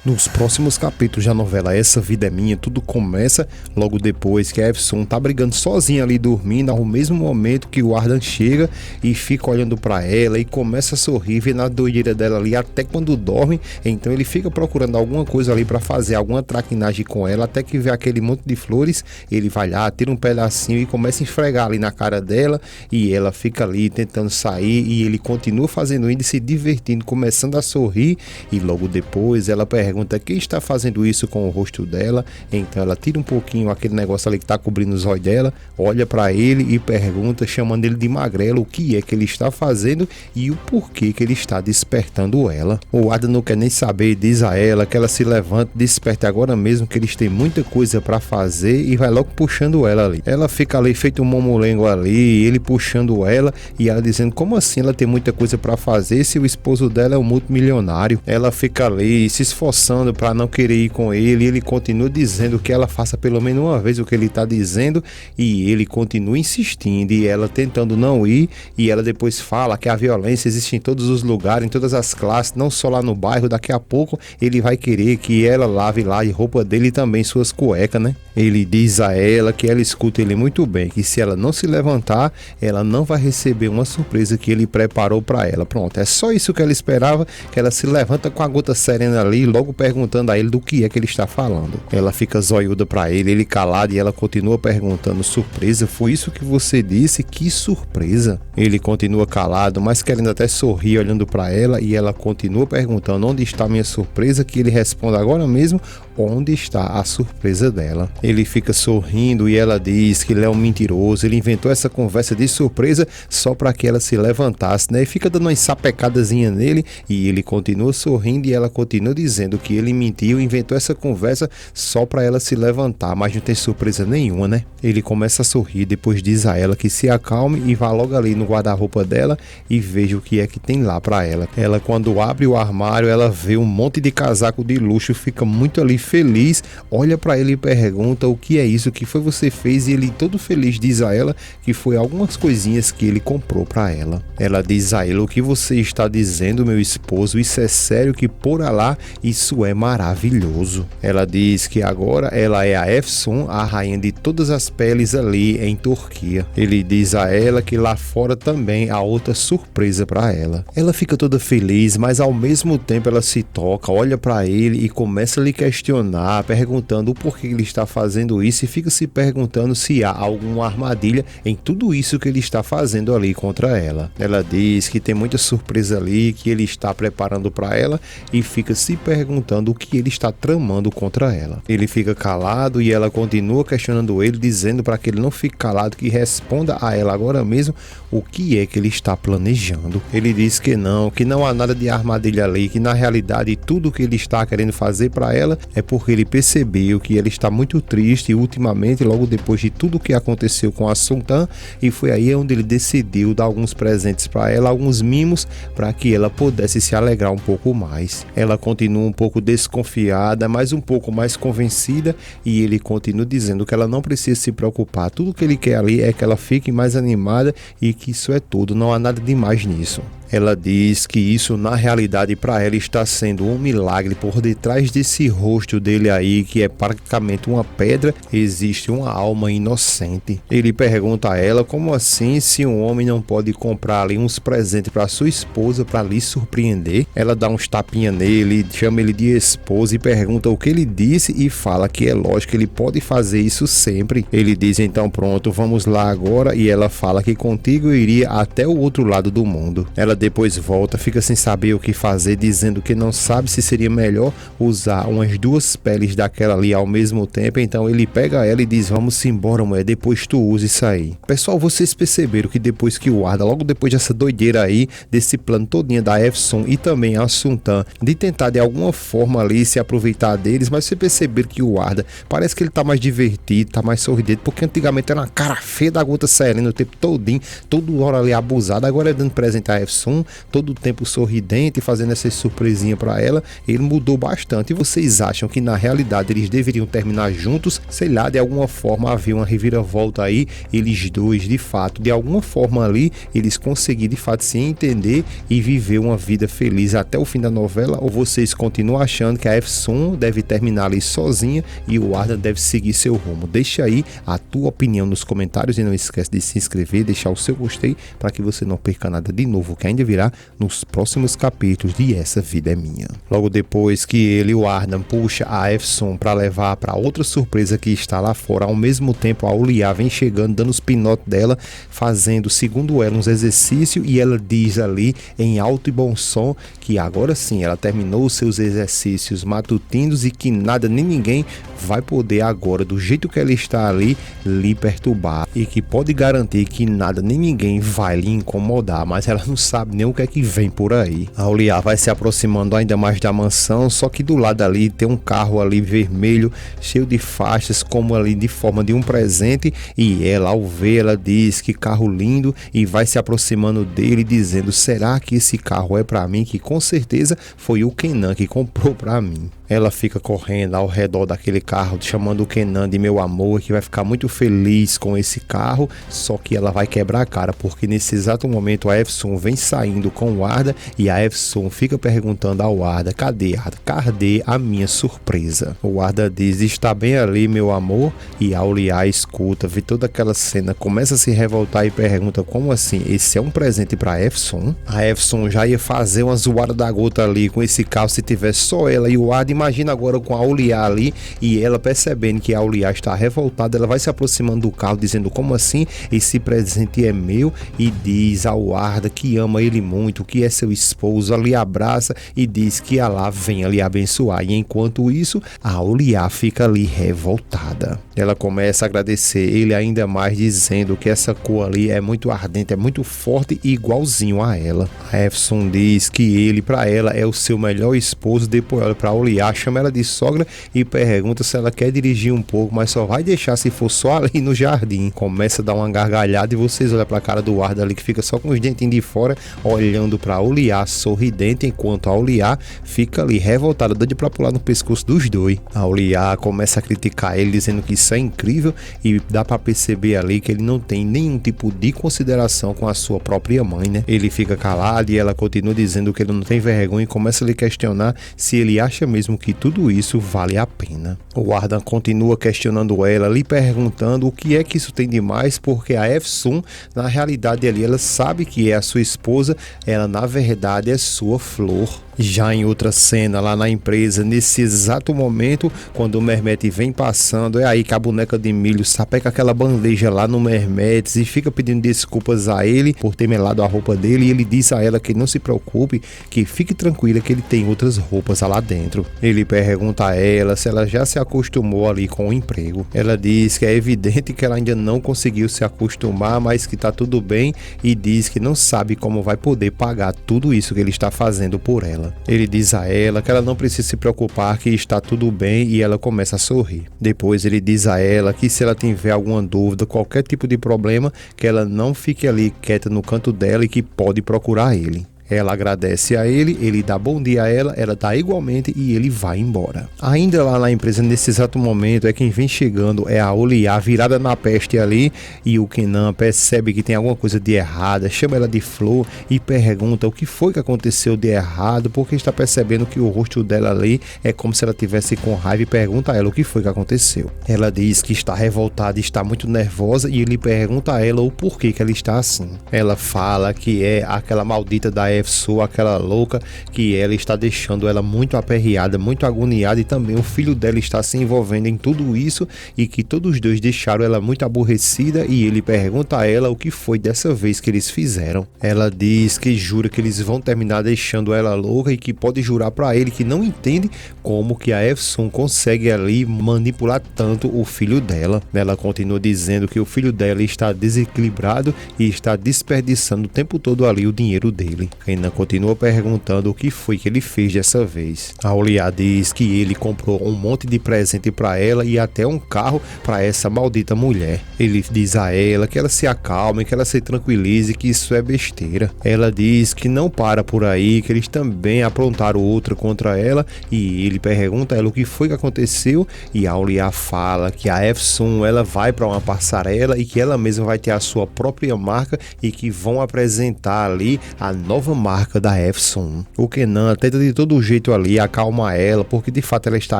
Nos próximos capítulos da novela Essa Vida é Minha, tudo começa logo depois que a Efsun tá brigando sozinha ali dormindo, ao mesmo momento que o Ardan chega e fica olhando pra ela e começa a sorrir, vendo a doideira dela ali até quando dorme. Então ele fica procurando alguma coisa ali pra fazer, alguma traquinagem com ela, até que vê aquele monte de flores, ele vai lá, tira um pedacinho e começa a esfregar ali na cara dela, e ela fica ali tentando sair, e ele continua fazendo isso, se divertindo, começando a sorrir, e logo depois ela pergunta quem está fazendo isso com o rosto dela. Então ela tira um pouquinho aquele negócio ali que está cobrindo os olhos dela, olha para ele e pergunta, chamando ele de magrelo, o que é que ele está fazendo e o porquê que ele está despertando ela. O Ardan não quer nem saber, diz a ela que ela se levanta, desperte agora mesmo, que eles têm muita coisa para fazer, e vai logo puxando ela ali. Ela fica ali feito um mamulengo ali, ele puxando ela e ela dizendo como assim ela tem muita coisa para fazer se o esposo dela é um multimilionário. Ela fica ali se esforçando para não querer ir com ele, e ele continua dizendo que ela faça pelo menos uma vez o que ele está dizendo, e ele continua insistindo, e ela tentando não ir, e ela depois fala que a violência existe em todos os lugares, em todas as classes, não só lá no bairro. Daqui a pouco ele vai querer que ela lave lá a roupa dele e também suas cuecas, né? Ele diz a ela que ela escuta ele muito bem, que se ela não se levantar, ela não vai receber uma surpresa que ele preparou para ela. Pronto, é só isso que ela esperava, que ela se levanta com a gota serena ali, logo perguntando a ele do que é que ele está falando. Ela fica zoiuda para ele calado, e ela continua perguntando, surpresa? Foi isso que você disse? Que surpresa? Ele continua calado, mas querendo até sorrir, olhando para ela, e ela continua perguntando onde está a minha surpresa, que ele responde agora mesmo onde está a surpresa dela. Ele fica sorrindo e ela diz que ele é um mentiroso, ele inventou essa conversa de surpresa só para que ela se levantasse, né? E fica dando uma sapecadazinha nele, e ele continua sorrindo, e ela continua dizendo que ele mentiu, inventou essa conversa só para ela se levantar, mas não tem surpresa nenhuma, né? Ele começa a sorrir, depois diz a ela que se acalme e vá logo ali no guarda-roupa dela e veja o que é que tem lá para ela. Ela, quando abre o armário, ela vê um monte de casaco de luxo, fica muito ali feliz, olha para ele e pergunta o que é isso, que foi você fez, e ele todo feliz diz a ela que foi algumas coisinhas que ele comprou para ela. Ela diz a ele, o que você está dizendo, meu esposo, isso é sério, que por Alá, isso é maravilhoso. Ela diz que agora ela é a Efsun, a rainha de todas as peles ali em Turquia. Ele diz a ela que lá fora também há outra surpresa para ela. Ela fica toda feliz, mas ao mesmo tempo ela se toca, olha para ele e começa a lhe questionar, perguntando o porquê ele está fazendo isso, e fica se perguntando se há alguma armadilha em tudo isso que ele está fazendo ali contra ela. Ela diz que tem muita surpresa ali que ele está preparando para ela, e fica se perguntando o que ele está tramando contra ela. Ele fica calado e ela continua questionando ele, dizendo para que ele não fique calado, que responda a ela agora mesmo o que é que ele está planejando. Ele diz que não há nada de armadilha ali, que na realidade tudo que ele está querendo fazer para ela é porque ele percebeu que ela está muito triste ultimamente, logo depois de tudo que aconteceu com a Sultan, e foi aí onde ele decidiu dar alguns presentes para ela, alguns mimos, para que ela pudesse se alegrar um pouco mais. Ela continua um pouco desconfiada, mas um pouco mais convencida, e ele continua dizendo que ela não precisa se preocupar, tudo que ele quer ali é que ela fique mais animada, e que isso é tudo, não há nada demais nisso. Ela diz que isso na realidade para ela está sendo um milagre. Por detrás desse rosto dele aí, que é praticamente uma pedra, existe uma alma inocente. Ele pergunta a ela como assim, se um homem não pode comprar ali uns presentes para sua esposa para lhe surpreender. Ela dá uns tapinha nele, chama ele de esposa e pergunta o que ele disse, e fala que é lógico que ele pode fazer isso sempre. Ele diz então pronto, vamos lá agora, e ela fala que contigo eu iria até o outro lado do mundo. Ela depois volta, fica sem saber o que fazer, dizendo que não sabe se seria melhor usar umas duas peles daquela ali ao mesmo tempo. Então ele pega ela e diz, vamos embora, mulher, depois tu usa isso aí. Pessoal, vocês perceberam que depois que o Ardan, logo depois dessa doideira aí, desse plano todinho da Efsun e também a Sultan, de tentar de alguma forma ali se aproveitar deles, mas você perceberam que o Ardan parece que ele tá mais divertido, tá mais sorridente, porque antigamente era uma cara feia da gota serena o tempo todinho, toda hora ali abusado, agora é dando presente a Efsun, Efsun, todo o tempo sorridente, fazendo essa surpresinha para ela, ele mudou bastante. E vocês acham que na realidade eles deveriam terminar juntos? Sei lá, de alguma forma havia uma reviravolta aí, eles dois, de fato, de alguma forma ali, eles conseguiram de fato se entender e viver uma vida feliz até o fim da novela? Ou vocês continuam achando que a Efsun deve terminar ali sozinha e o Arda deve seguir seu rumo? Deixa aí a tua opinião nos comentários e não esquece de se inscrever, deixar o seu gostei para que você não perca nada de novo que ainda virá nos próximos capítulos de Essa Vida é Minha. Logo depois que ele e o Arda puxa a Efsun para levar para outra surpresa que está lá fora, ao mesmo tempo a Auliá vem chegando, dando os pinotes dela, fazendo, segundo ela, uns exercícios, e ela diz ali em alto e bom som que agora sim ela terminou os seus exercícios matutinos e que nada nem ninguém vai poder agora, do jeito que ela está ali, lhe perturbar, e que pode garantir que nada nem ninguém vai lhe incomodar, mas ela não sabe nem o que é que vem por aí. A Auliá vai se aproximando ainda mais da mansão, só que do lado ali tem um carro ali vermelho, cheio de faixas, como ali de forma de um presente, e ela, ao ver, ela diz que carro lindo, e vai se aproximando dele dizendo: será que esse carro é para mim? Que com certeza foi o Kenan que comprou para mim. Ela fica correndo ao redor daquele carro, chamando o Kenan de meu amor, que vai ficar muito feliz com esse carro, só que ela vai quebrar a cara, porque nesse exato momento a Efsun vem saindo com o Arda, e a Efsun fica perguntando ao Arda: cadê, Arda? Cadê a minha surpresa? O Arda diz: está bem ali, meu amor, e a Auliá escuta, vê toda aquela cena, começa a se revoltar e pergunta: como assim? Esse é um presente pra Efsun? A Efsun já ia fazer uma zoada da gota ali com esse carro se tivesse só ela e o Arda. Imagina agora com a Auliá ali, e ela percebendo que a Auliá está revoltada, ela vai se aproximando do carro dizendo: como assim? Esse presente é meu, e diz ao Arda que ama ele muito, que é seu esposo, ali abraça e diz que Alá venha lhe abençoar. E enquanto isso, a Auliá fica ali revoltada. Ela começa a agradecer ele ainda mais, dizendo que essa cor ali é muito ardente, é muito forte e igualzinho a ela. A Efsun diz que ele, para ela, é o seu melhor esposo. Depois olha para Auliá, chama ela de sogra e pergunta se ela quer dirigir um pouco, mas só vai deixar se for só ali no jardim. Começa a dar uma gargalhada e vocês olham para a cara do Arda ali, que fica só com os dentinhos de fora, olhando para Auliá sorridente, enquanto a Auliá fica ali revoltada, doida para pular no pescoço dos dois. A Auliá começa a criticar ele, dizendo que isso é incrível, e dá para perceber ali que ele não tem nenhum tipo de consideração com a sua própria mãe, né? Ele fica calado e ela continua dizendo que ele não tem vergonha e começa a lhe questionar se ele acha mesmo que tudo isso vale a pena. O Arda continua questionando ela, lhe perguntando o que é que isso tem de mais, porque a Efsun, na realidade ali, ela sabe que é a sua esposa, ela na verdade é sua flor. Já em outra cena lá na empresa, nesse exato momento, quando o Mermete vem passando, é aí que a boneca de milho sapeca aquela bandeja lá no Mermetes e fica pedindo desculpas a ele por ter melado a roupa dele, e ele diz a ela que não se preocupe, que fique tranquila, que ele tem outras roupas lá dentro. Ele pergunta a ela se ela já se acostumou ali com o emprego. Ela diz que é evidente que ela ainda não conseguiu se acostumar, mas que tá tudo bem, e diz que não sabe como vai poder pagar tudo isso que ele está fazendo por ela. Ele diz a ela que ela não precisa se preocupar, que está tudo bem, e ela começa a sorrir. Depois ele diz a ela que se ela tiver alguma dúvida, qualquer tipo de problema, que ela não fique ali quieta no canto dela e que pode procurar ele. Ela agradece a ele dá bom dia a ela dá igualmente e ele vai embora. Ainda lá na empresa, nesse exato momento, quem vem chegando é a Auliá, virada na peste ali, e o Kenan percebe que tem alguma coisa de errada, chama ela de flor e pergunta o que foi que aconteceu de errado, porque está percebendo que o rosto dela ali é como se ela tivesse com raiva, e pergunta a ela o que foi que aconteceu. Ela diz que está revoltada, está muito nervosa, e ele pergunta a ela o porquê que ela está assim. Ela fala que é aquela maldita da Efsun, aquela louca, que ela está deixando ela muito aperreada, muito agoniada, e também o filho dela está se envolvendo em tudo isso, e que todos os dois deixaram ela muito aborrecida, e ele pergunta a ela o que foi dessa vez que eles fizeram. Ela diz que jura que eles vão terminar deixando ela louca, e que pode jurar para ele que não entende como que a Efsun consegue ali manipular tanto o filho dela. Ela continua dizendo que o filho dela está desequilibrado e está desperdiçando o tempo todo ali o dinheiro dele. Kenan continua perguntando o que foi que ele fez dessa vez. Auliá diz que ele comprou um monte de presente para ela e até um carro para essa maldita mulher. Ele diz a ela que ela se acalme, que ela se tranquilize, que isso é besteira. Ela diz que não para por aí, que eles também aprontaram outra contra ela, e ele pergunta a ela o que foi que aconteceu, e a Auliá fala que a Efsun ela vai para uma passarela e que ela mesma vai ter a sua própria marca e que vão apresentar ali a nova marca da Efsun. O Kenan tenta de todo jeito ali acalmar ela, porque de fato ela está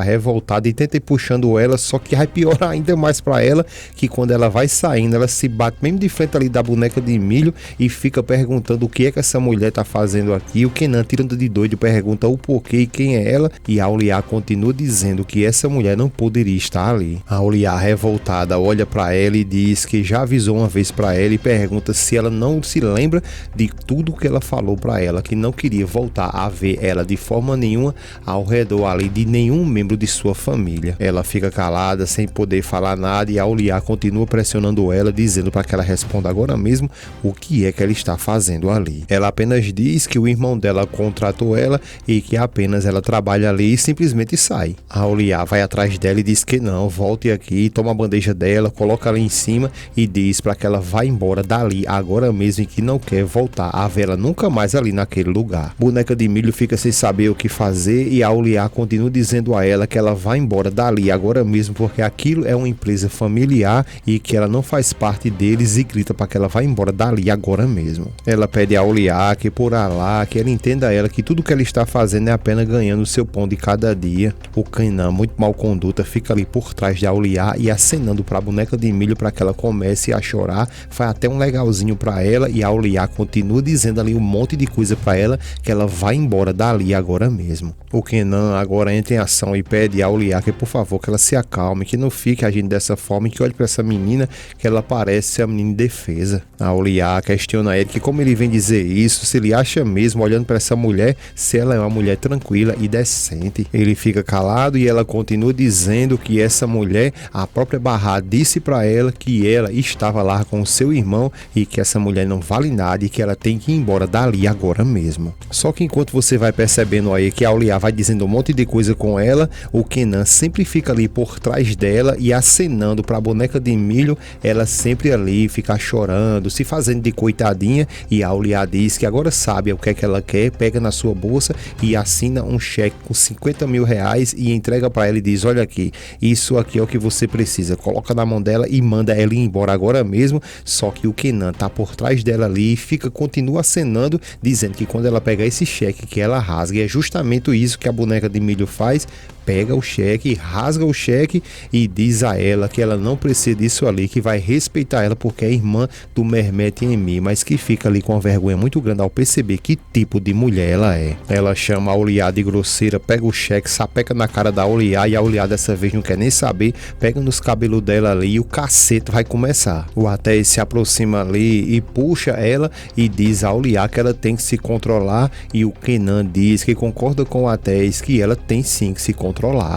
revoltada e tenta ir puxando ela, só que vai piorar ainda mais para ela, que quando ela vai saindo, ela se bate mesmo de frente ali da boneca de milho e fica perguntando o que é que essa mulher tá fazendo aqui. O Kenan, tirando de doido, pergunta o porquê e quem é ela, e a Auliá continua dizendo que essa mulher não poderia estar ali. A Auliá, revoltada, olha para ela e diz que já avisou uma vez para ela e pergunta se ela não se lembra de tudo que ela falou para ela, que não queria voltar a ver ela de forma nenhuma ao redor ali de nenhum membro de sua família. Ela fica calada, sem poder falar nada, e a Auliá continua pressionando ela, dizendo para que ela responda agora mesmo o que é que ela está fazendo ali. Ela apenas diz que o irmão dela contratou ela e que apenas ela trabalha ali e simplesmente sai. A Auliá vai atrás dela e diz que não, volte aqui, toma a bandeja dela, coloca ali em cima e diz para que ela vá embora dali agora mesmo e que não quer voltar a vê-la nunca mais ali naquele lugar. Boneca de milho fica sem saber o que fazer e a Auliá continua dizendo a ela que ela vai embora dali agora mesmo porque aquilo é uma empresa familiar e que ela não faz parte deles, e grita para que ela vá embora dali agora mesmo. Ela pede a Auliá que por Alá, que ela entenda a ela que tudo que ela está fazendo é apenas ganhando o seu pão de cada dia. O Kenan, muito mal conduta, fica ali por trás de Auliá e acenando para a boneca de milho para que ela comece a chorar, faz até um legalzinho para ela, e a Auliá continua dizendo ali um monte de coisa para ela, que ela vai embora dali agora mesmo. O Kenan agora entra em ação e pede a Auliá que por favor que ela se acalme, que não fique agindo dessa forma e que olhe para essa menina, que ela parece ser a menina indefesa. A Auliá questiona ele que como ele vem dizer isso, se ele acha mesmo, olhando para essa mulher, se ela é uma mulher tranquila e decente. Ele fica calado e ela continua dizendo que essa mulher, a própria Barra disse para ela que ela estava lá com o seu irmão e que essa mulher não vale nada e que ela tem que ir embora dali agora mesmo. Só que enquanto você vai percebendo aí que a Auliá vai dizendo um monte de coisa com ela, o Kenan sempre fica ali por trás dela e acenando para a boneca de milho, ela sempre ali fica chorando, se fazendo de coitadinha, e a Auliá diz que agora sabe o que é que ela quer, pega na sua bolsa e assina um cheque com 50 mil reais e entrega para ela e diz: olha aqui, isso aqui é o que você precisa, coloca na mão dela e manda ela ir embora agora mesmo. Só que o Kenan tá por trás dela ali e continua acenando, dizendo que quando ela pegar esse cheque que ela rasga, e é justamente isso que a boneca de milho faz, pega o cheque, rasga o cheque e diz a ela que ela não precisa disso ali, que vai respeitar ela porque é irmã do Mehmet Emin, mas que fica ali com uma vergonha muito grande ao perceber que tipo de mulher ela é. Ela chama a Auliá de grosseira, pega o cheque, sapeca na cara da Auliá, e a Auliá dessa vez não quer nem saber, pega nos cabelos dela ali e o cacete vai começar. O Atés se aproxima ali e puxa ela e diz a Auliá que ela tem que se controlar, e o Kenan diz que concorda com o Atés que ela tem sim que se controlar.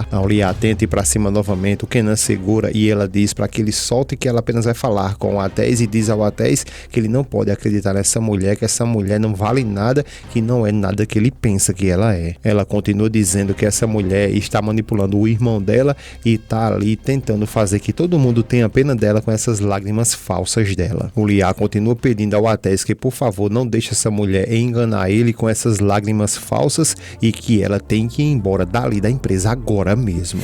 A Auliá tenta ir pra cima novamente, o Kenan segura e ela diz para que ele solte, que ela apenas vai falar com o Atés, e diz ao Atés que ele não pode acreditar nessa mulher, que essa mulher não vale nada, que não é nada que ele pensa que ela é. Ela continua dizendo que essa mulher está manipulando o irmão dela e tá ali tentando fazer que todo mundo tenha pena dela com essas lágrimas falsas dela. O Auliá continua pedindo ao Atés que por favor não deixe essa mulher enganar ele com essas lágrimas falsas e que ela tem que ir embora dali da empresa agora mesmo.